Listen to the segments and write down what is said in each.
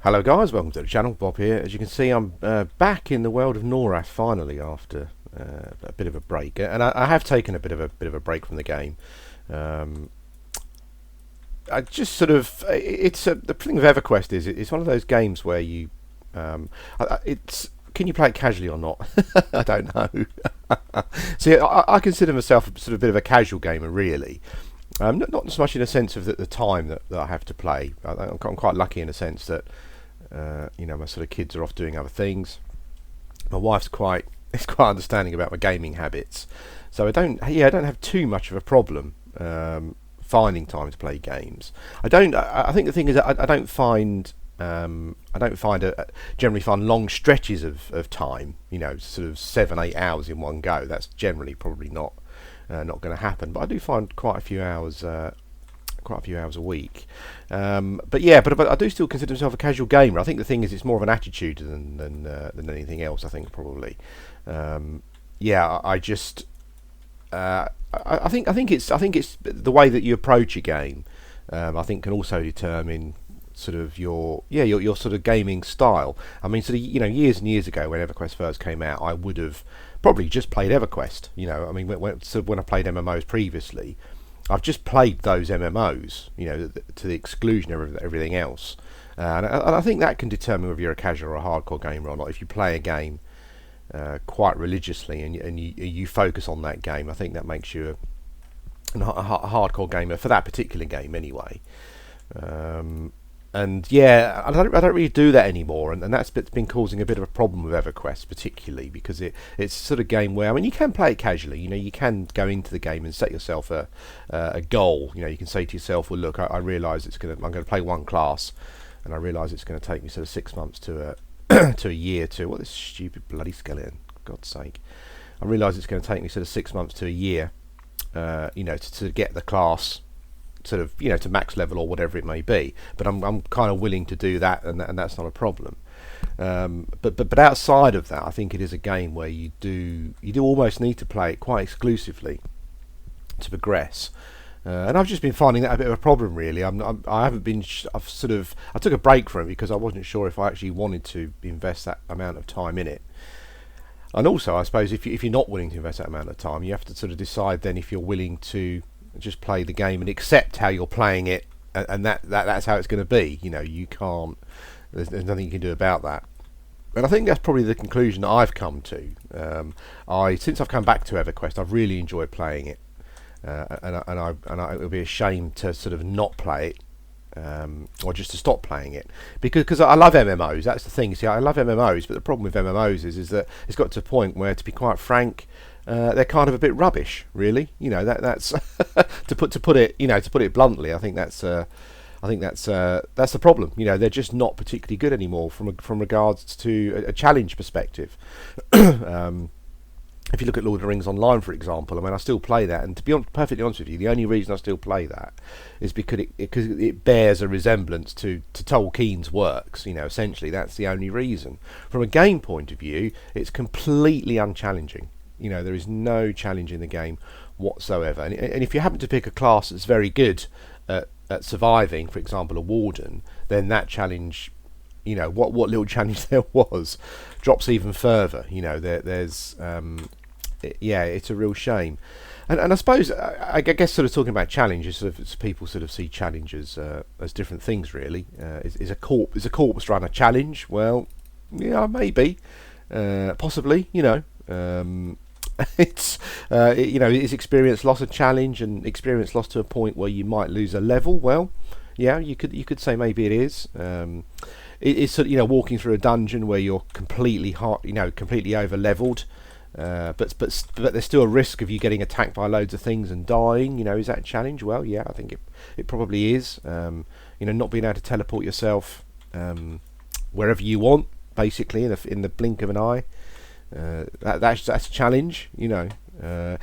Hello guys, welcome to the channel. Bob here. As you can see, I'm back in the world of Norath finally after a bit of a break, and I have taken a bit of a break from the game. I just sort of it's the thing with Everquest is it's one of those games where you it's can you play it casually or not? I don't know. See, I consider myself sort of a bit of a casual gamer, really. Not so much in a sense of the time that I have to play. I'm quite lucky in a sense that my sort of kids are off doing other things. My wife's quite understanding about my gaming habits, so I don't have too much of a problem finding time to play games. I think the thing is that I don't find generally find long stretches of time. Sort of 7-8 hours in one go. That's generally probably not going to happen. But I do find quite a few hours a week. But I do still consider myself a casual gamer. I think the thing is, it's more of an attitude than anything else. I think probably. I think it's the way that you approach a game. I think can also determine sort of your sort of gaming style. I mean, sort of years and years ago when Everquest first came out, I would have probably just played Everquest. I mean, when I played MMOs previously, I've just played those MMOs, to the exclusion of everything else. And I think that can determine whether you're a casual or a hardcore gamer or not. If you play a game quite religiously and you focus on that game, I think that makes you a hardcore gamer for that particular game anyway. And I don't really do that anymore, and that's been causing a bit of a problem with Everquest, particularly because it's sort of game where, I mean, you can play it casually. You can go into the game and set yourself a goal. You can say to yourself, well, look, I realise I'm going to play one class, and I realise it's going to take me sort of 6 months to to a year to this stupid bloody skeleton, for God's sake. I realise it's going to take me sort of 6 months to a year, to get the class sort of to max level or whatever it may be, but I'm kind of willing to do that, and that's not a problem. But outside of that, I think it is a game where you do almost need to play it quite exclusively to progress. And I've just been finding that a bit of a problem, really. I haven't been. I took a break from it because I wasn't sure if I actually wanted to invest that amount of time in it. And also, I suppose if you're not willing to invest that amount of time, you have to sort of decide then if you're willing to just play the game and accept how you're playing it, and that's how it's going to be. You can't. There's nothing you can do about that. And I think that's probably the conclusion that I've come to. Since I've come back to Everquest, I've really enjoyed playing it, and it would be a shame to sort of not play it, or just to stop playing it, because I love MMOs. That's the thing. See, I love MMOs, but the problem with MMOs is that it's got to a point where, to be quite frank, they're kind of a bit rubbish, really. That's to put it bluntly. I think that's the problem. They're just not particularly good anymore from regards to a challenge perspective. If you look at Lord of the Rings Online, for example, I mean, I still play that, and to be perfectly honest with you, the only reason I still play that is because it bears a resemblance to Tolkien's works. Essentially, that's the only reason. From a game point of view, it's completely unchallenging. There is no challenge in the game whatsoever. And if you happen to pick a class that's very good at surviving, for example, a warden, then that challenge, what little challenge there was, drops even further. It's a real shame. And I suppose, I guess, sort of talking about challenges, sort of people sort of see challenges as different things, really. Is a corpse run a challenge? Well, yeah, maybe, possibly. Is experience loss a challenge, and experience loss to a point where you might lose a level? Well, yeah, you could say maybe it is. It's sort of, walking through a dungeon where you're completely over leveled, but there's still a risk of you getting attacked by loads of things and dying. Is that a challenge? Well, yeah, I think it probably is. Not being able to teleport yourself wherever you want, basically in the blink of an eye. That's a challenge. It's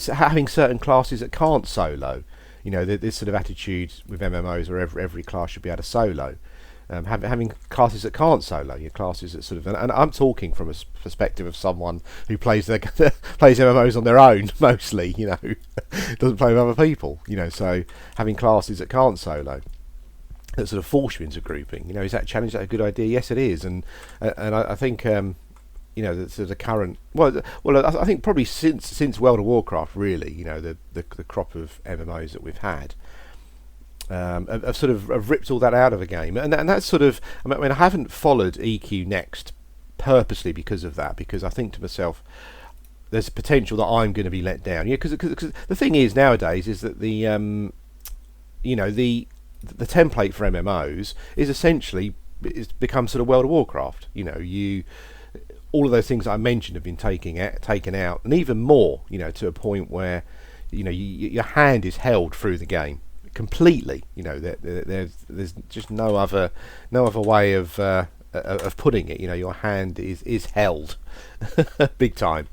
having certain classes that can't solo. This sort of attitude with MMOs where every class should be able to solo. Having classes that can't solo, your classes that sort of, and I'm talking from a perspective of someone who plays plays MMOs on their own mostly. Doesn't play with other people. So having classes that can't solo. that sort of force you into grouping. You know, is that challenge that a good idea? Yes, it is, and I think you know the current I think probably since World of Warcraft, really, you know, the crop of MMOs that we've had. Have sort of have ripped all that out of a game, and that's sort of. I mean, I haven't followed EQ Next purposely because of that, because I think to myself, there's a potential that I'm going to be let down. Yeah, because the thing is nowadays is that the you know the template for MMOs is essentially it's become sort of World of Warcraft. You know, all of those things that I mentioned have been taken out, and even more. You know, to a point where you know your hand is held through the game completely. You know, there's just no other way of putting it. You know, your hand is held big time.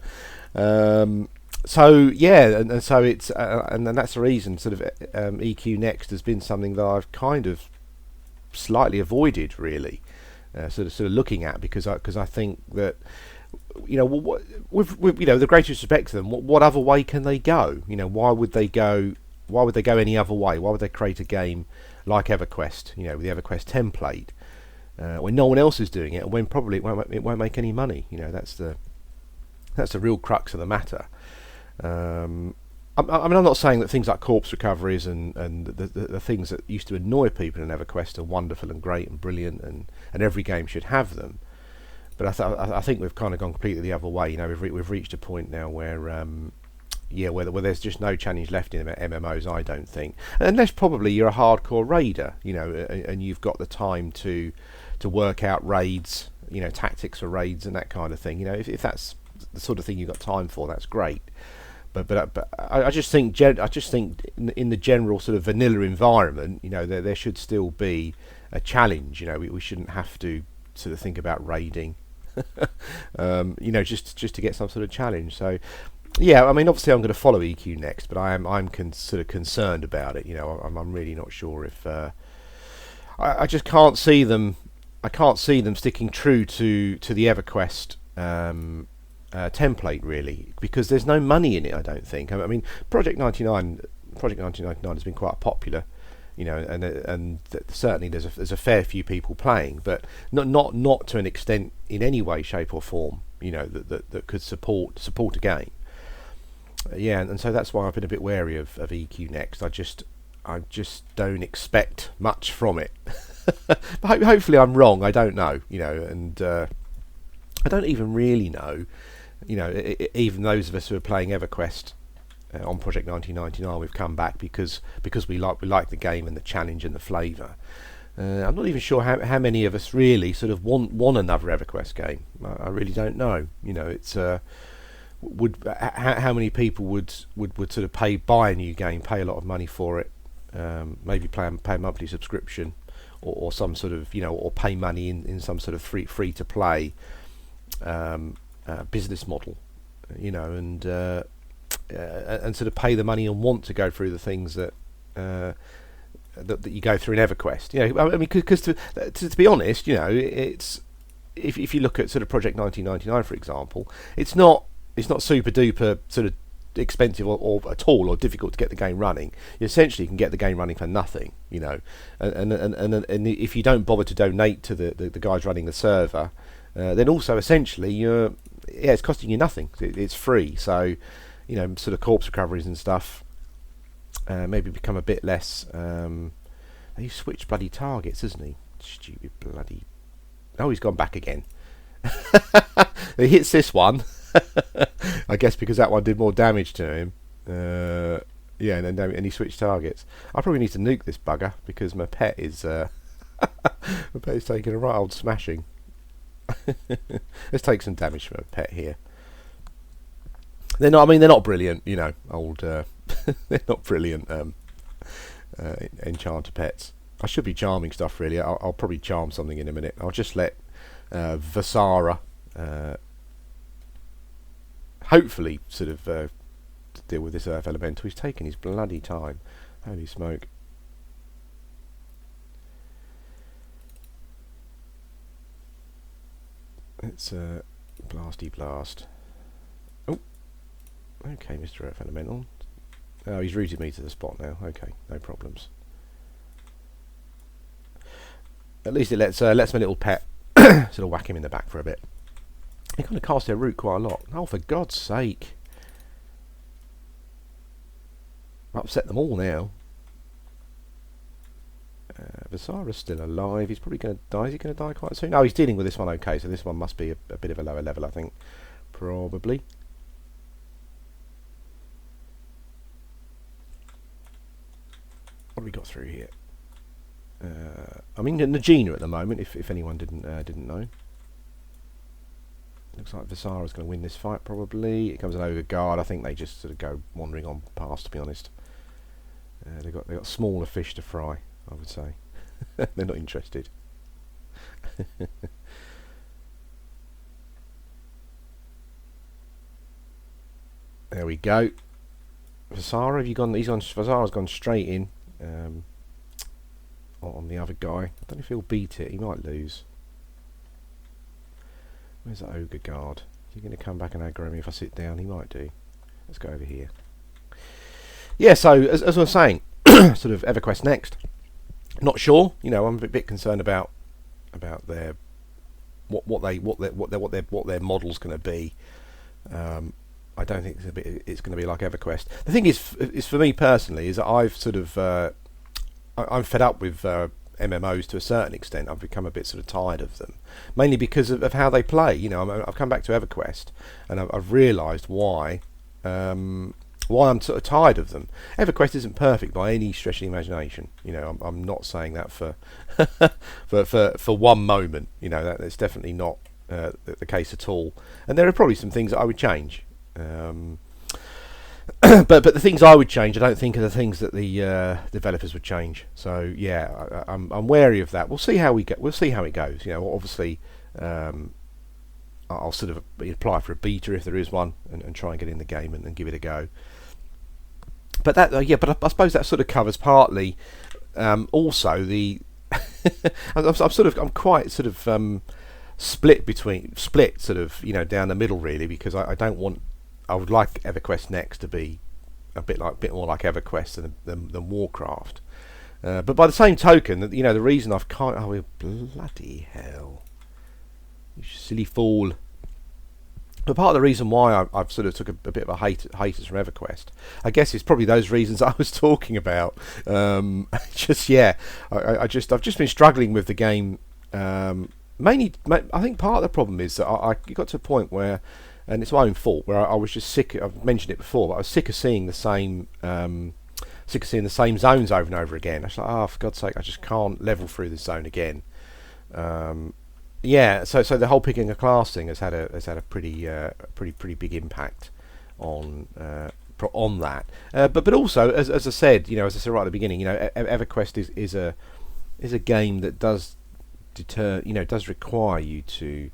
So yeah, and so it's and that's the reason sort of EQ Next has been something that I've kind of slightly avoided, really, sort of looking at, because I think that, you know, with you know, the greatest respect to them, what other way can they go? You know, why would they go any other way? Why would they create a game like Everquest, you know, with the Everquest template, when no one else is doing it, and when probably it won't make any money? You know, that's the real crux of the matter. I mean, I'm not saying that things like corpse recoveries and the things that used to annoy people in EverQuest are wonderful and great and brilliant, and every game should have them. But I think we've kind of gone completely the other way. You know, we've reached a point now where where there's just no challenge left in MMOs, I don't think, unless probably you're a hardcore raider, you know, and you've got the time to work out raids, you know, tactics for raids and that kind of thing. You know, if that's the sort of thing you've got time for, that's great. But I just think in the general sort of vanilla environment, you know, there should still be a challenge. You know, we shouldn't have to sort of think about raiding, you know, just to get some sort of challenge. So yeah, I mean, obviously I'm going to follow EQ Next, but I'm sort of concerned about it. You know, I'm really not sure if I just can't see them. I can't see them sticking true to the EverQuest template, really, because there's no money in it, I don't think. I mean, Project 1999 has been quite popular, you know, and certainly there's a fair few people playing, but not to an extent in any way, shape or form, you know, that could support a game. Yeah, and so that's why I've been a bit wary of EQ Next. I just don't expect much from it. But hopefully I'm wrong. I don't know, you know, and I don't even really know. You know, even those of us who are playing EverQuest on Project 1999, we've come back because we like the game and the challenge and the flavour. I'm not even sure how many of us really sort of want another EverQuest game. I really don't know. You know, it's how many people would sort of buy a new game, pay a lot of money for it, maybe pay a monthly subscription, or some sort of, you know, or pay money in some sort of free to play business model, you know, and sort of pay the money and want to go through the things that you go through in EverQuest. You know, I mean, because to be honest, you know, it's if you look at sort of Project 1999, for example, it's not super duper sort of expensive or at all, or difficult to get the game running. You essentially can get the game running for nothing, you know, and if you don't bother to donate to the guys running the server, then also essentially it's costing you nothing. It's free. So, you know, sort of corpse recoveries and stuff maybe become a bit less. He switched bloody targets, isn't he? Stupid bloody. Oh, he's gone back again. He hits this one. I guess because that one did more damage to him. Yeah, and he switched targets. I probably need to nuke this bugger because my pet is my pet is taking a right old smashing. Let's take some damage from a pet here. They're not brilliant, you know, old they're not brilliant Enchanter pets. I should be charming stuff, really. I'll probably charm something in a minute. I'll just let Vasara hopefully sort of deal with this earth elemental. He's taken his bloody time. Holy smoke. It's blasty blast. Oh, okay, Mr. Earth Elemental. Oh, he's routed me to the spot now. Okay, no problems. At least it lets my little pet sort of whack him in the back for a bit. They kind of cast their route quite a lot. Oh, for God's sake! Upset them all now. Visara's still alive. He's probably going to die. Is he going to die quite soon? No, he's dealing with this one okay, so this one must be a bit of a lower level, I think. Probably. What have we got through here? I'm in Najena at the moment, if anyone didn't know. Looks like Visara's going to win this fight, probably. It comes an ogre guard. I think they just sort of go wandering on past, to be honest. They got smaller fish to fry, I would say. They're not interested. There we go. Visara, have you gone? Visara's gone straight in on the other guy. I don't know if he'll beat it. He might lose. Where's that ogre guard? Is he going to come back and aggro me if I sit down? He might do. Let's go over here. Yeah, so as I was saying, sort of Everquest next. Not sure. You know, I'm a bit concerned about their what their model's going to be. I don't think it's going to be like Everquest. The thing is for me personally is that I've sort of I'm fed up with MMOs to a certain extent. I've become a bit sort of tired of them, mainly because of how they play. You know, I've come back to Everquest and I've realised why I'm sort of tired of them. Everquest isn't perfect by any stretch of the imagination. You know, I'm not saying that for for one moment. You know, that's definitely not the case at all. And there are probably some things that I would change. But the things I would change, I don't think are the things that the developers would change. So yeah, I'm wary of that. We'll see how we'll see how it goes. You know, obviously, I'll sort of apply for a beta if there is one, and try and get in the game and give it a go. But that yeah, but I suppose that sort of covers partly also the. I'm quite sort of split sort of, you know, down the middle really, because I don't want. I would like Everquest next to be a bit more like Everquest than Warcraft. But by the same token, you know, the reason I've can't. Oh, bloody hell! You silly fool! But part of the reason why I've sort of took a bit of a haters from Everquest, I guess, is probably those reasons I was talking about. I've just been struggling with the game. Mainly, I think part of the problem is that I got to a point where. And it's my own fault, where I was just sick. I've mentioned it before, but I was sick of seeing the same, zones over and over again. I was like, oh, for God's sake, I just can't level through this zone again. Yeah, so the whole picking a class thing has had a pretty big impact on that. But also, as I said, you know, as I said right at the beginning, you know, Everquest is a game that does does require you to.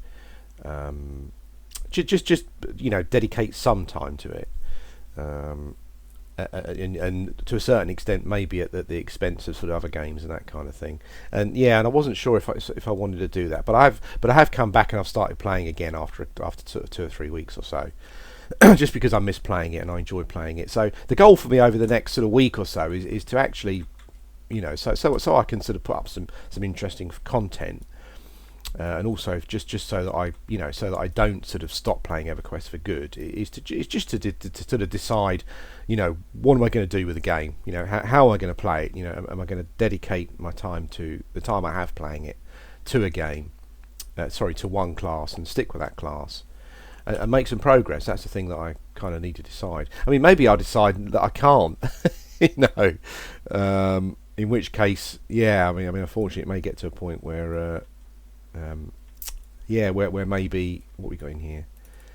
Just you know, dedicate some time to it, and to a certain extent, maybe at the expense of sort of other games and that kind of thing. And yeah, and I wasn't sure if I wanted to do that, but I have come back and I've started playing again after 2 or 3 weeks or so, just because I miss playing it and I enjoy playing it. So the goal for me over the next sort of week or so is to actually, you know, so I can sort of put up some interesting content. And also just so that I don't sort of stop playing Everquest for good, is just to sort of decide, you know, what am I going to do with the game? You know, how am I going to play it? You know, am I going to dedicate my time to the time I have playing it to a game, to one class, and stick with that class and make some progress? That's the thing that I kind of need to decide. I mean, maybe I'll decide that I can't, you know, in which case, yeah, I mean, unfortunately, it may get to a point where. Where maybe what we got in here,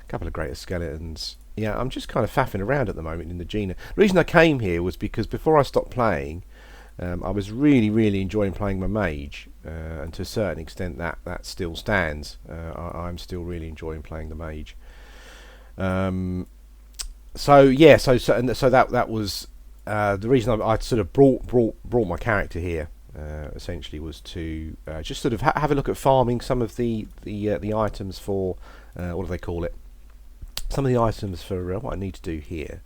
a couple of greater skeletons. Yeah, I'm just kind of faffing around at the moment in Najena. The reason I came here was because before I stopped playing, I was really enjoying playing my mage, and to a certain extent that still stands. I'm still really enjoying playing the mage. So that was the reason I sort of brought my character here. Essentially was to just sort of have a look at farming some of the items for what do they call it? Some of the items for what I need to do here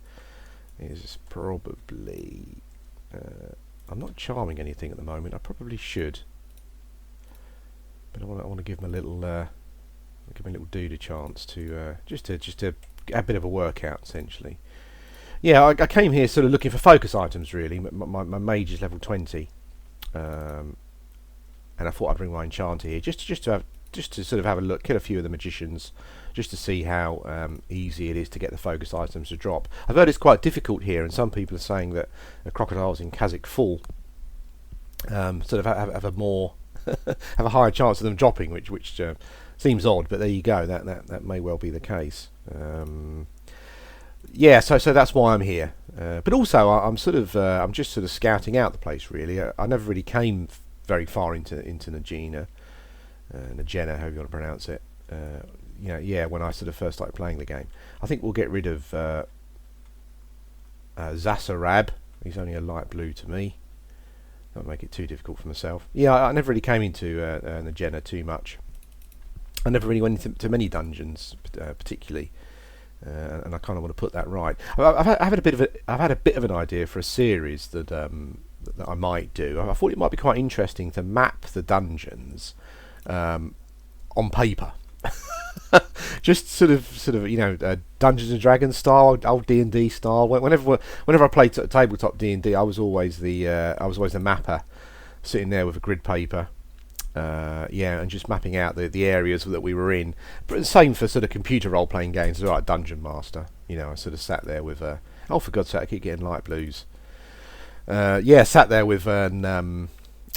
is probably I'm not charming anything at the moment. I probably should. But I want to give him a little dude a chance to just to have a bit of a workout essentially. Yeah, I came here sort of looking for focus items really. My mage is level 20, and I thought I'd bring my Enchanter here just to sort of have a look, kill a few of the magicians, just to see how easy it is to get the focus items to drop. I've heard it's quite difficult here, and some people are saying that the crocodiles in Kazakh Fall sort of have a more have a higher chance of them dropping, which seems odd, but there you go. That may well be the case. Yeah, so that's why I'm here. But also, I'm just sort of scouting out the place. Really, I never really came very far into Najena, however you want to pronounce it. When I sort of first started playing the game, I think we'll get rid of Zasarab. He's only a light blue to me. Don't make it too difficult for myself. Yeah, I never really came into Najena too much. I never really went into many dungeons, particularly, and I kind of want to put that right. I've had a bit of an idea for a series that I might do. I thought it might be quite interesting to map the dungeons on paper. Just sort of Dungeons and Dragons style, old D&D style. Whenever I played tabletop D&D, I was always the mapper, sitting there with a grid paper, and just mapping out the areas that we were in. But the same for sort of computer role playing games, like Dungeon Master. I sort of sat there with for God's sake, I keep getting light blues. Sat there with pen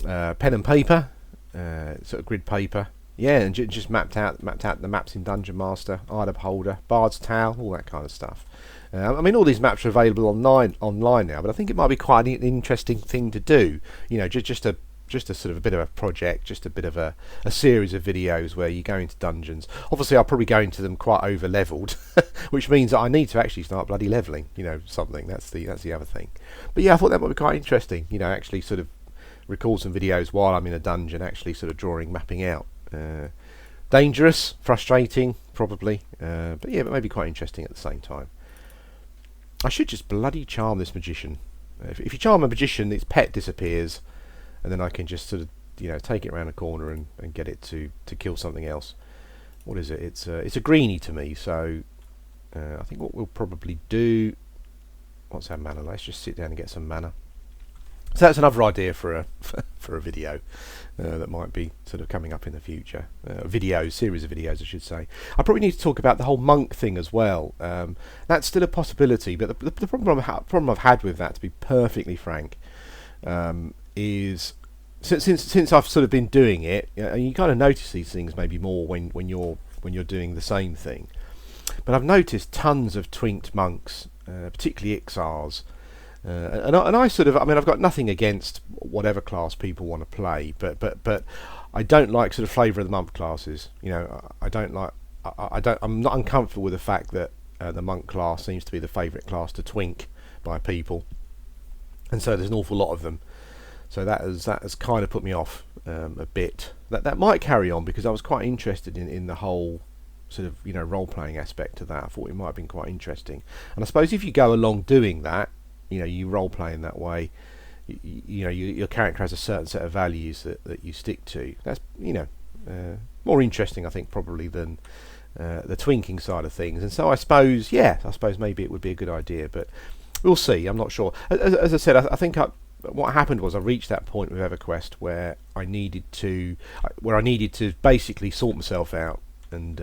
and paper, sort of grid paper. Yeah, and just mapped out the maps in Dungeon Master, Eye Beholder, Bard's Tale, all that kind of stuff. I mean, all these maps are available online now, but I think it might be quite an interesting thing to do. Just a sort of a bit of a project, just a bit of a series of videos where you go into dungeons. Obviously, I'll probably go into them quite over leveled, which means that I need to actually start bloody leveling. Something that's the other thing. But yeah, I thought that might be quite interesting. Actually sort of record some videos while I'm in a dungeon, actually sort of mapping out. Dangerous, frustrating, probably, but maybe quite interesting at the same time. I should just bloody charm this magician. If you charm a magician, its pet disappears, and then I can just sort of take it around the corner and get it to kill something else. What is it? It's a greenie to me. So I think what we'll probably do. What's our mana? Let's just sit down and get some mana. So that's another idea for a video that might be sort of coming up in the future. Series of videos, I should say. I probably need to talk about the whole monk thing as well. That's still a possibility, but the problem I've had with that, to be perfectly frank, is since I've sort of been doing it, you kind of notice these things maybe more when you're doing the same thing. But I've noticed tons of twinked monks, particularly Ixars. And I sort of, I mean, I've got nothing against whatever class people want to play, but I don't like sort of flavour of the month classes. I'm not uncomfortable with the fact that the monk class seems to be the favourite class to twink by people, and so there's an awful lot of them. So that has kind of put me off a bit. That might carry on, because I was quite interested in the whole sort of role playing aspect of that. I thought it might have been quite interesting, and I suppose if you go along doing that. You role play in that way. Your character has a certain set of values that you stick to. That's more interesting, I think, probably than the twinking side of things. And so I suppose maybe it would be a good idea, but we'll see. I'm not sure. As I said, I think what happened was I reached that point with Everquest where I needed to basically sort myself out and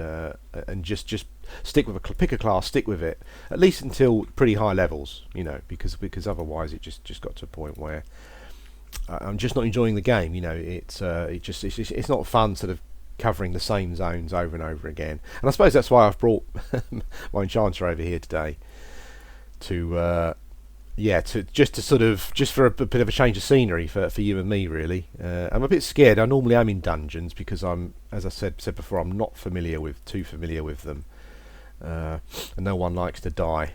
just pick a class, stick with it, at least until pretty high levels, because otherwise it just got to a point where I'm just not enjoying the game. It's not fun sort of covering the same zones over and over again. And I suppose that's why I've brought my Enchanter over here today to for a bit of a change of scenery for you and me, really. I'm a bit scared. I normally am in dungeons because as I said before, I'm not too familiar with them. And no one likes to die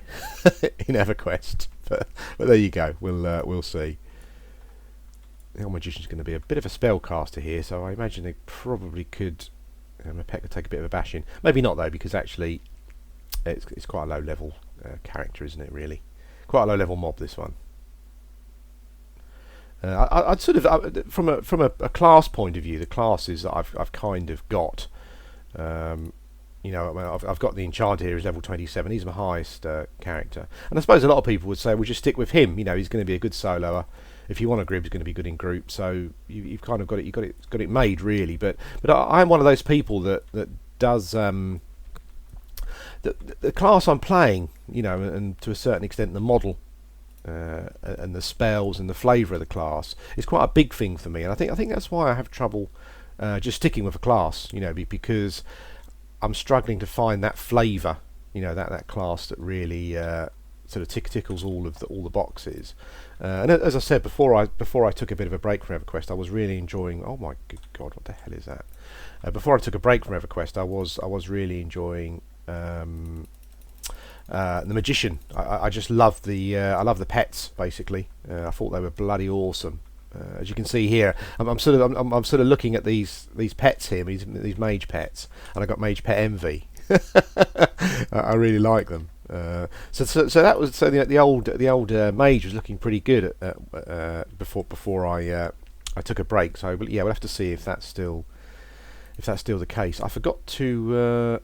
in Everquest, but there you go. We'll see. The old magician's going to be a bit of a spellcaster here, so I imagine they probably could. My pet could take a bit of a bashing. Maybe not though, because actually it's quite a low level character, isn't it? Really, quite a low level mob, this one. I'd sort of from a class point of view, the classes that I've kind of got. You know, I mean, I've got the Enchanter here, is level 27. He's my highest character, and I suppose a lot of people would say, "Well, just stick with him." You know, he's going to be a good soloer. If you want a group, he's going to be good in group. So you've kind of got it. Got it made really. But I'm one of those people that does the class I'm playing. You know, and to a certain extent, the model. And the spells and the flavour of the class is quite a big thing for me, and I think that's why I have trouble just sticking with a class, you know, because I'm struggling to find that flavour, you know, that class that really sort of tickles all the boxes. And as I said before I took a bit of a break from EverQuest, I was really enjoying. Oh my good God, what the hell is that? Before I took a break from EverQuest, I was really enjoying. The Magician. I just love I love the pets basically. I thought they were bloody awesome. As you can see here, I'm sort of looking at these pets here, these mage pets, and I got mage pet envy. I really like them. So that was the old mage was looking pretty good before I took a break. So yeah, we'll have to see if that's still the case. I forgot to.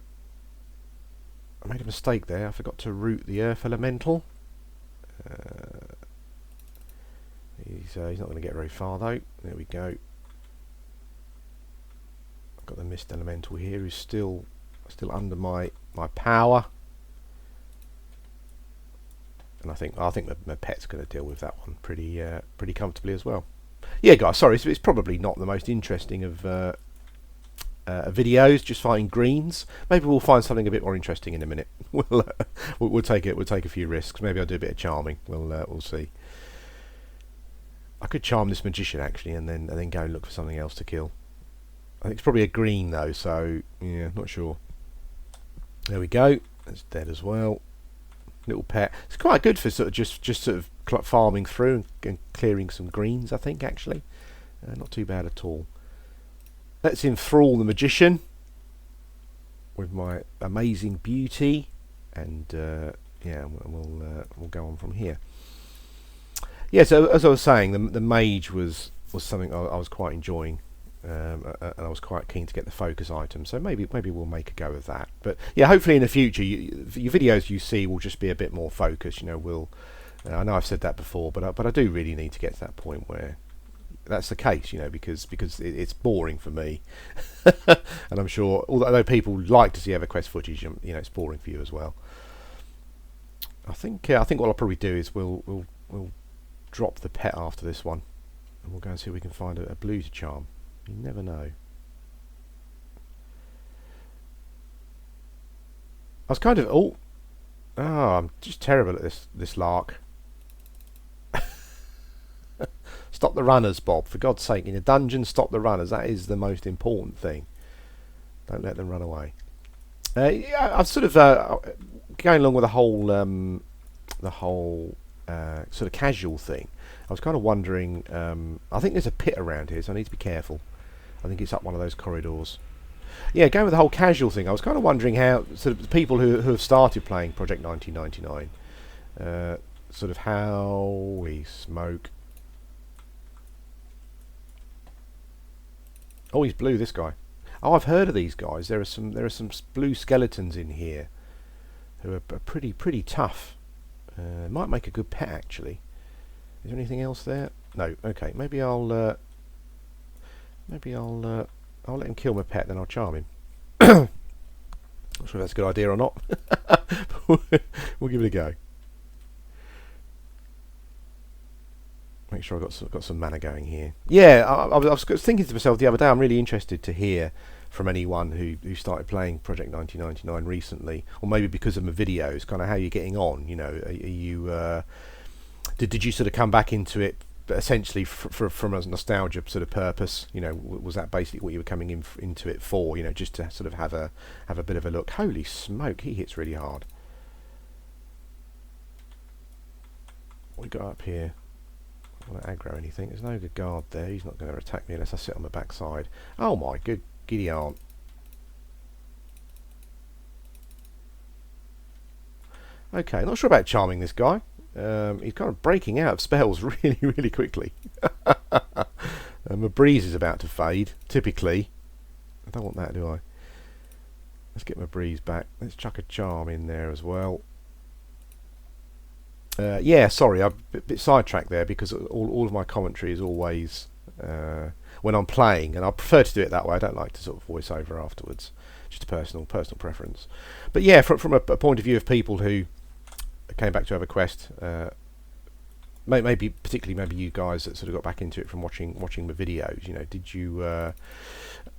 I made a mistake there. I forgot to root the Earth Elemental. He's not going to get very far though. There we go. I've got the Mist Elemental here, who's still under my power. And I think my pet's going to deal with that one pretty comfortably as well. Yeah, guys. Sorry, it's probably not the most interesting of. Videos just fighting greens. Maybe we'll find something a bit more interesting in a minute. We'll take it. We'll take a few risks. Maybe I'll do a bit of charming. We'll see. I could charm this Magician actually, and then go and look for something else to kill. I think it's probably a green though, so yeah, not sure. There we go. That's dead as well. Little pet. It's quite good for sort of just sort of farming through and clearing some greens. I think actually, not too bad at all. Let's enthrall the Magician with my amazing beauty, and yeah, we'll go on from here. Yeah, so as I was saying, the mage was something I was quite enjoying, and I was quite keen to get the focus item. So maybe we'll make a go of that. But yeah, hopefully in the future, your videos you see will just be a bit more focused. You know, I know I've said that before, but I do really need to get to that point where. That's the case, you know, because it's boring for me, and I'm sure although people like to see EverQuest footage, you know, it's boring for you as well. I think what I'll probably do is we'll drop the pet after this one, and we'll go and see if we can find a blue to charm. You never know. I was kind of I'm just terrible at this lark. Stop the runners, Bob. For God's sake, in a dungeon, stop the runners. That is the most important thing. Don't let them run away. Yeah, I've sort of going along with the whole sort of casual thing. I was kind of wondering. I think there's a pit around here, so I need to be careful. I think it's up one of those corridors. Yeah, going with the whole casual thing. I was kind of wondering how sort of the people who have started playing Project 1999, sort of how we smoke. Oh, he's blue, this guy. Oh, I've heard of these guys. There are some blue skeletons in here who are pretty tough. Might make a good pet actually. Is there anything else there? No. Okay. Maybe I'll let him kill my pet, then I'll charm him. Not sure if that's a good idea or not. We'll give it a go. Make sure I've got some mana going here. Yeah, I was thinking to myself the other day, I'm really interested to hear from anyone who started playing Project 1999 recently, or maybe because of my videos, kind of how you're getting on. You know, are you did you sort of come back into it essentially from a nostalgia sort of purpose? You know, was that basically what you were coming into it for? You know, just to sort of have a bit of a look. Holy smoke, he hits really hard. What we got up here? I don't want to aggro anything. There's no good guard there. He's not going to attack me unless I sit on the backside. Oh my good giddy aunt. Okay, not sure about charming this guy. He's kind of breaking out of spells really, really quickly. My breeze is about to fade, typically. I don't want that, do I? Let's get my breeze back. Let's chuck a charm in there as well. Yeah, sorry, I'm a bit sidetracked there because all of my commentary is always when I'm playing, and I prefer to do it that way. I don't like to sort of voice over afterwards. Just a personal preference. But yeah, from a point of view of people who came back to EverQuest, maybe particularly maybe you guys that sort of got back into it from watching the videos. You know, did you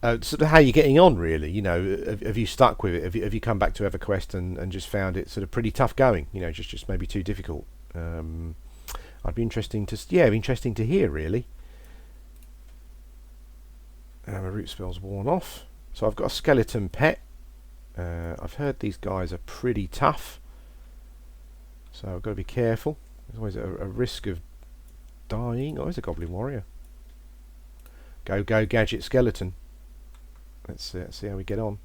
sort of how are you getting on really? You know, have you stuck with it? Have you come back to EverQuest and just found it sort of pretty tough going? You know, just maybe too difficult. I'd be interesting to hear really. My root spell's worn off, so I've got a skeleton pet. I've heard these guys are pretty tough, so I've got to be careful. There's always a risk of dying. Oh, there's a goblin warrior. Go gadget skeleton. Let's see how we get on.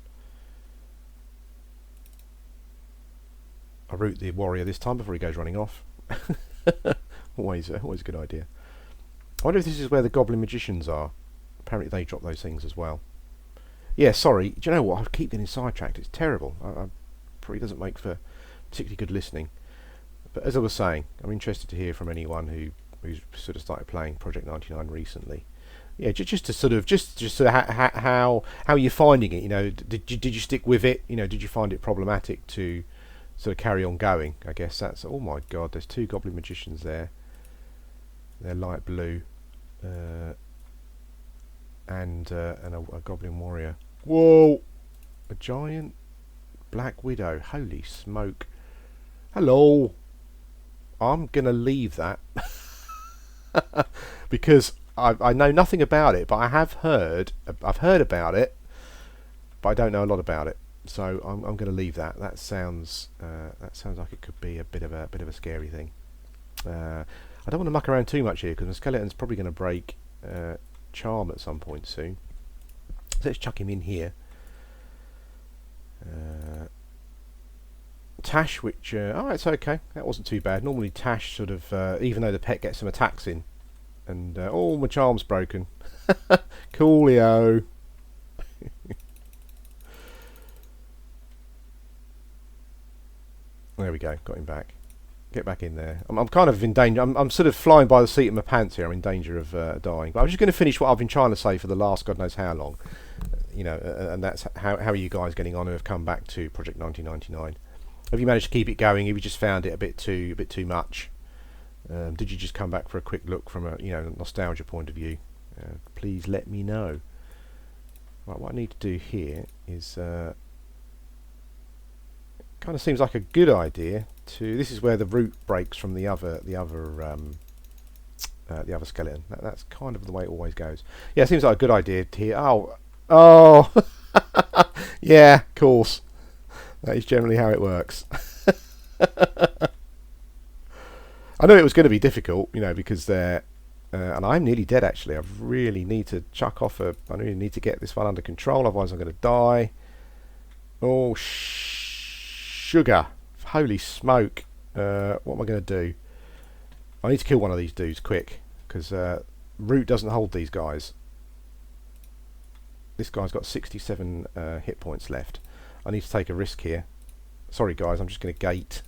I root the warrior this time before he goes running off. always a good idea. I wonder if this is where the goblin magicians are. Apparently they drop those things as well. Yeah, sorry. Do you know what? I keep getting sidetracked. It's terrible. I probably doesn't make for particularly good listening. But as I was saying, I'm interested to hear from anyone who's sort of started playing Project 99 recently. Yeah, just to sort of how you're finding it. You know, did you stick with it? You know, did you find it problematic to sort of carry on going? I guess that's. Oh my God, there's two goblin magicians there. They're light blue, and a goblin warrior. Whoa, a giant black widow. Holy smoke! Hello. I'm gonna leave that because I know nothing about it, but I've heard about it, but I don't know a lot about it. So I'm going to leave that. That sounds like it could be a bit of a scary thing. I don't want to muck around too much here because the skeleton's probably going to break charm at some point soon. So let's chuck him in here. Tash, which oh, it's okay. That wasn't too bad. Normally Tash sort of even though the pet gets some attacks in. And oh, my charm's broken. Coolio. There we go. Got him back. Get back in there. I'm kind of in danger. I'm sort of flying by the seat of my pants here. I'm in danger of dying. But I'm just going to finish what I've been trying to say for the last God knows how long. You know, and that's how are you guys getting on who have come back to Project 1999? Have you managed to keep it going? Have you just found it a bit too much? Did you just come back for a quick look from a nostalgia point of view? Please let me know. Right, what I need to do here is kind of seems like a good idea to. This is where the root breaks from the other skeleton. That's kind of the way it always goes. Yeah, it seems like a good idea to here. Oh, yeah, of course. That is generally how it works. I know it was going to be difficult, you know, because they're... and I'm nearly dead, actually. I really need to chuck off I really need to get this one under control, otherwise I'm going to die. Oh, sugar. Holy smoke. What am I going to do? I need to kill one of these dudes quick, because Root doesn't hold these guys. This guy's got 67 hit points left. I need to take a risk here. Sorry, guys, I'm just going to gate.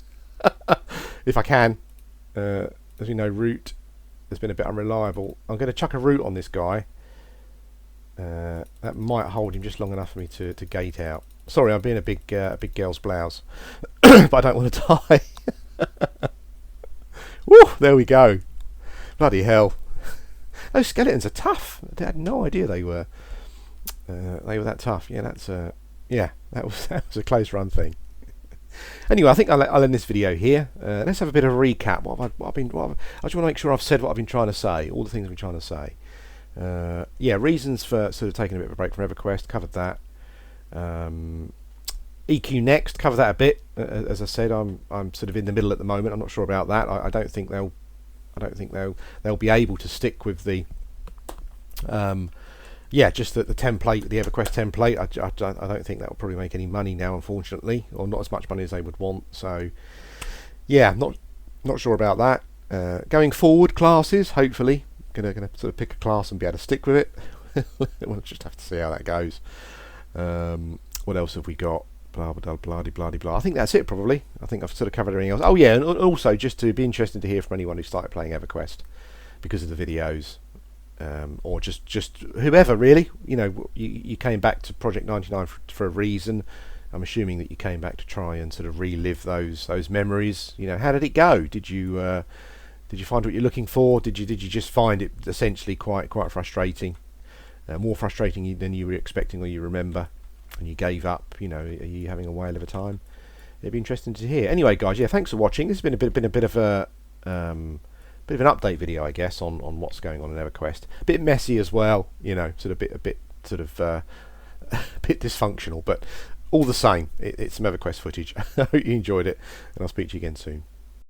If I can. As you know, Root has been a bit unreliable. I'm going to chuck a Root on this guy. That might hold him just long enough for me to gate out. Sorry, I'm being a big girl's blouse. But I don't want to die. Woo! There we go. Bloody hell. Those skeletons are tough. I had no idea they were that tough. Yeah, that's that was a close run thing. Anyway, I think I'll end this video here. Let's have a bit of a recap. I just want to make sure I've said what I've been trying to say, all the things I've been trying to say. Yeah, reasons for sort of taking a bit of a break from EverQuest, covered that. EQ next, cover that a bit. As I said, I'm sort of in the middle at the moment. I'm not sure about that. I don't think they'll be able to stick with the just the template, the EverQuest template. I don't think that will probably make any money now, unfortunately, or not as much money as they would want. So yeah, not Not sure about that. Going forward, classes, hopefully. Gonna sort of pick a class and be able to stick with it. We'll just have to see how that goes. What else have we got? Blah blah blah blah blah blah. I think that's it probably. I think I've sort of covered everything else. Oh yeah, and also just to be interested to hear from anyone who started playing Everquest because of the videos, or just whoever really. You know, you came back to Project 99 for a reason. I'm assuming that you came back to try and sort of relive those memories. You know, how did it go? Did you find what you're looking for? Did you just find it essentially quite frustrating, more frustrating than you were expecting or you remember, and you gave up? You know, are you having a whale of a time? It'd be interesting to hear. Anyway, guys, yeah, thanks for watching. This has been a bit of an update video, I guess, on what's going on in EverQuest. A bit messy as well, you know, sort of a bit a bit dysfunctional, but all the same, it's some EverQuest footage. I hope you enjoyed it, and I'll speak to you again soon.